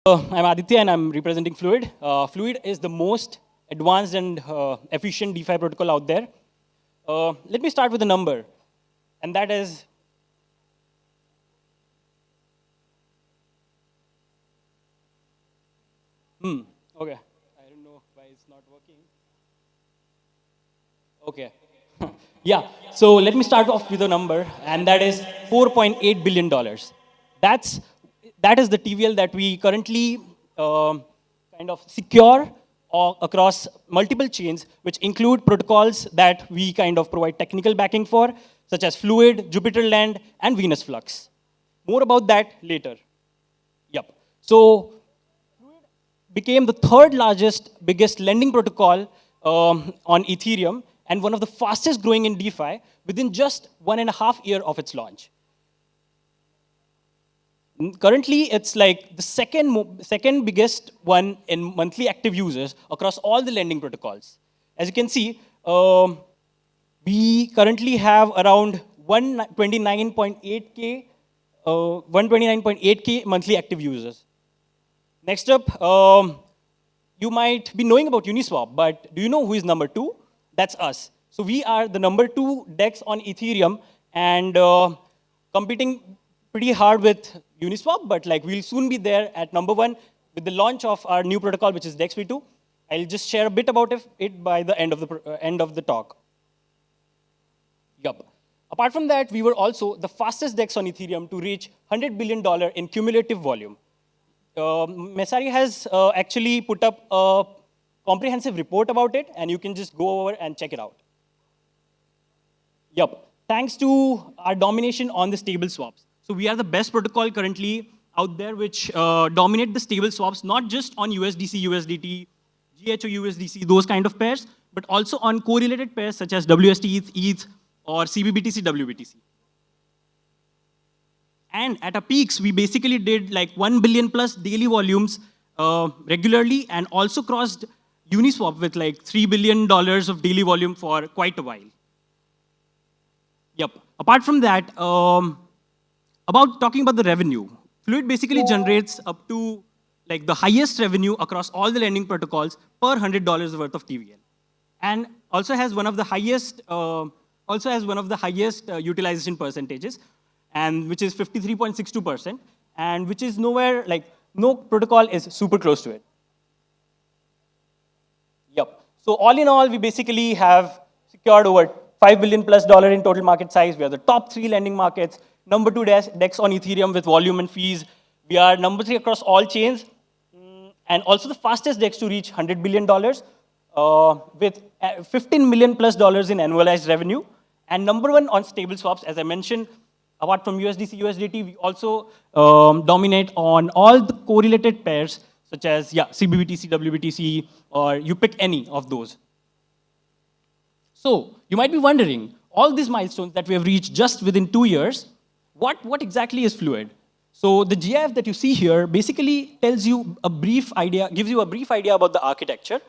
I'm Aditya and I'm representing Fluid. Fluid is the most advanced and efficient DeFi protocol out there. Let me start with a number, and that is okay. I don't know why it's not working. Okay. Yeah, so let me start off with a number, and that is $4.8 billion. That's, that is the TVL that we currently kind of secure across multiple chains, which include protocols that we kind of provide technical backing for, such as Fluid, Jupyterland, and Venus Flux. More about that later. Yep. So became the third largest, biggest lending protocol on Ethereum and one of the fastest growing in DeFi within just 1.5 years of its launch. Currently, it's like the second biggest one in monthly active users across all the lending protocols. As you can see, we currently have around 129.8K monthly active users. Next up, you might be knowing about Uniswap, but do you know who is number 2? That's us. So we are the number 2 DEX on Ethereum and competing pretty hard with Uniswap, but like we'll soon be there at number 1 with the launch of our new protocol, which is DEX v2. I'll just share a bit about it by the end of the talk. Yup. Apart from that, we were also the fastest DEX on Ethereum to reach $100 billion in cumulative volume. Messari has actually put up a comprehensive report about it, and you can just go over and check it out. Yup. Thanks to our domination on the stable swaps. So we are the best protocol currently out there which dominate the stable swaps, not just on USDC, USDT, GHO, USDC, those kind of pairs, but also on correlated pairs such as WST, ETH, or CBBTC, WBTC. And at our peaks, we basically did like 1 billion plus daily volumes regularly and also crossed Uniswap with like $3 billion of daily volume for quite a while. Yep. Apart from that, talking about the revenue, Fluid basically generates up to like the highest revenue across all the lending protocols per $100 worth of TVL, and also has one of the highest utilization percentages, and which is 53.62%, and which is nowhere like no protocol is super close to it. Yep. So all in all, we basically have secured over $5 billion plus in total market size. We are the top 3 lending markets, number 2 DEX on Ethereum with volume and fees. We are number 3 across all chains, and also the fastest DEX to reach $100 billion with $15 million plus in annualized revenue, and number 1 on stable swaps. As I mentioned, apart from USDC, USDT, we also dominate on all the correlated pairs such as CBBTC, WBTC, or you pick any of those. So you might be wondering, all these milestones that we have reached just within 2 years, what exactly is Fluid? So the GIF that you see here basically tells you a brief idea, gives you a brief idea about the architecture,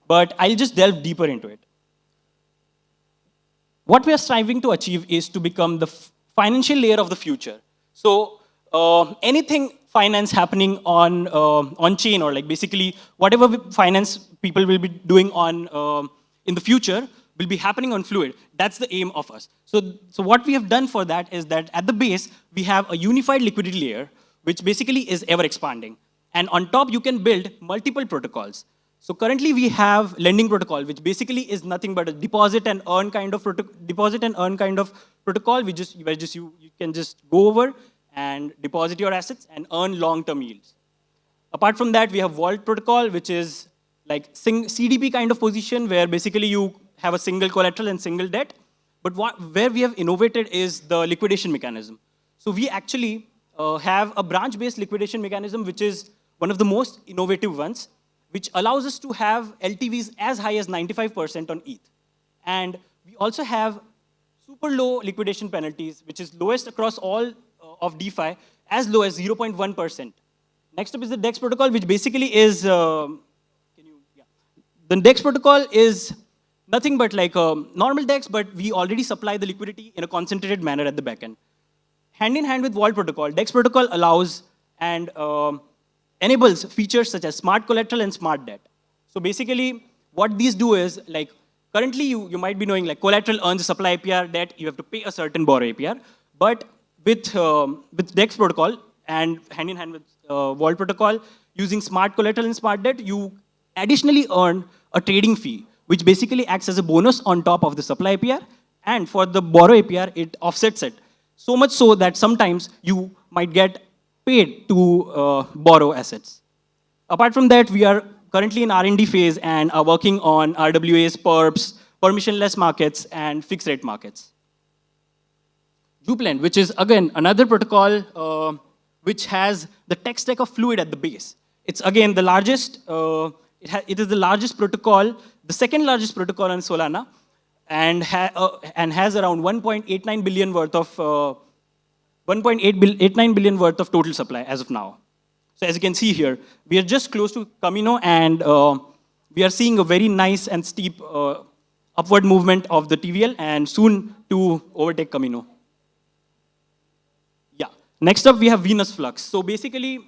but I'll just delve deeper into it. What we are striving to achieve is to become the financial layer of the future. So anything finance happening on chain, or like basically whatever finance people will be doing on in the future will be happening on Fluid. That's the aim of us. So what we have done for that is that at the base, we have a unified liquidity layer, which basically is ever expanding. And on top, you can build multiple protocols. So currently, we have lending protocol, which basically is nothing but a deposit and earn kind of protocol. You can just go over and deposit your assets and earn long-term yields. Apart from that, we have Vault protocol, which is like CDP kind of position, where basically you have a single collateral and single debt. But where we have innovated is the liquidation mechanism. So we actually have a branch-based liquidation mechanism, which is one of the most innovative ones, which allows us to have LTVs as high as 95% on ETH. And we also have super low liquidation penalties, which is lowest across all of DeFi, as low as 0.1%. Next up is the DEX protocol, which basically is, the DEX protocol is nothing but like a normal DEX, but we already supply the liquidity in a concentrated manner at the backend. Hand in hand with Vault protocol, DEX protocol allows and enables features such as smart collateral and smart debt. So basically, what these do is, like, currently you might be knowing, like, collateral earns a supply APR, debt, you have to pay a certain borrow APR. But with DEX protocol and hand in hand with Vault protocol, using smart collateral and smart debt, you additionally earn a trading fee, which basically acts as a bonus on top of the supply APR. And for the borrow APR, it offsets it. So much so that sometimes you might get paid to borrow assets. Apart from that, we are currently in R&D phase and are working on RWAs, perps, permissionless markets, and fixed rate markets. Juplend, which is again another protocol which has the tech stack of Fluid at the base. It's again the largest, it is the largest protocol, the second largest protocol on Solana, and has around 1.89 billion worth of 1.89 billion worth of total supply as of now. So as you can see here, we are just close to Camino, and we are seeing a very nice and steep upward movement of the TVL, and soon to overtake Camino. Yeah. Next up, we have Venus Flux. So basically,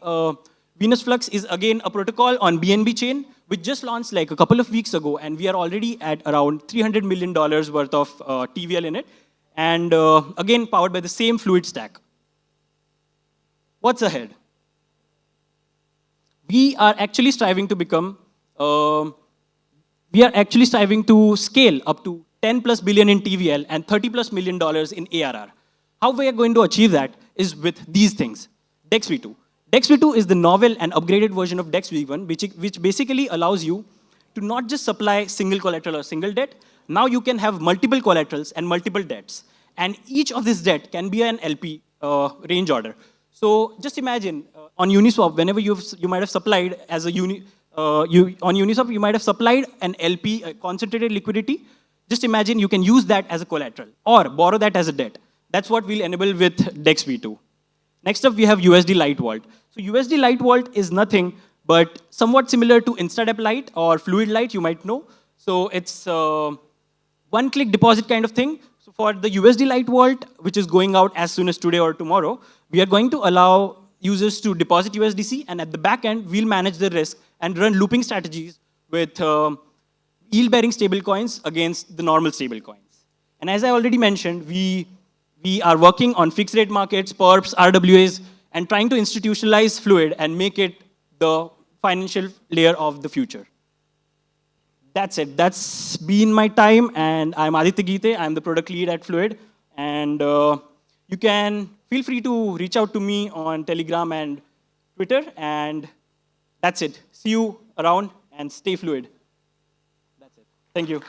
Venus Flux is again a protocol on BNB chain, which just launched like a couple of weeks ago, and we are already at around $300 million worth of TVL in it, and again powered by the same Fluid stack. What's ahead? We are actually striving to become, we are actually striving to scale up to 10 plus billion in TVL and 30 plus million dollars in ARR. How we are going to achieve that is with these things. DEX V2. DEX V2 is the novel and upgraded version of DEX V1, which basically allows you to not just supply single collateral or single debt. Now you can have multiple collaterals and multiple debts. And each of this debt can be an LP range order. So just imagine on Uniswap, whenever you might have supplied as a on Uniswap, you might have supplied an LP, concentrated liquidity. Just imagine you can use that as a collateral or borrow that as a debt. That's what we'll enable with DEX V2. Next up, we have USD Lite Vault. So USD Lite Vault is nothing but somewhat similar to InstaDep Lite or Fluid Lite, you might know. So it's one-click deposit kind of thing. So for the USD Lite Vault, which is going out as soon as today or tomorrow, we are going to allow users to deposit USDC, and at the back end, we'll manage the risk and run looping strategies with yield-bearing stablecoins against the normal stablecoins. And as I already mentioned, we are working on fixed rate markets, perps, RWAs, and trying to institutionalize Fluid and make it the financial layer of the future. That's it. That's been my time, and I'm Aditya Gite. I'm the product lead at Fluid, and you can feel free to reach out to me on Telegram and Twitter, and that's it. See you around, and stay fluid. That's it. Thank you.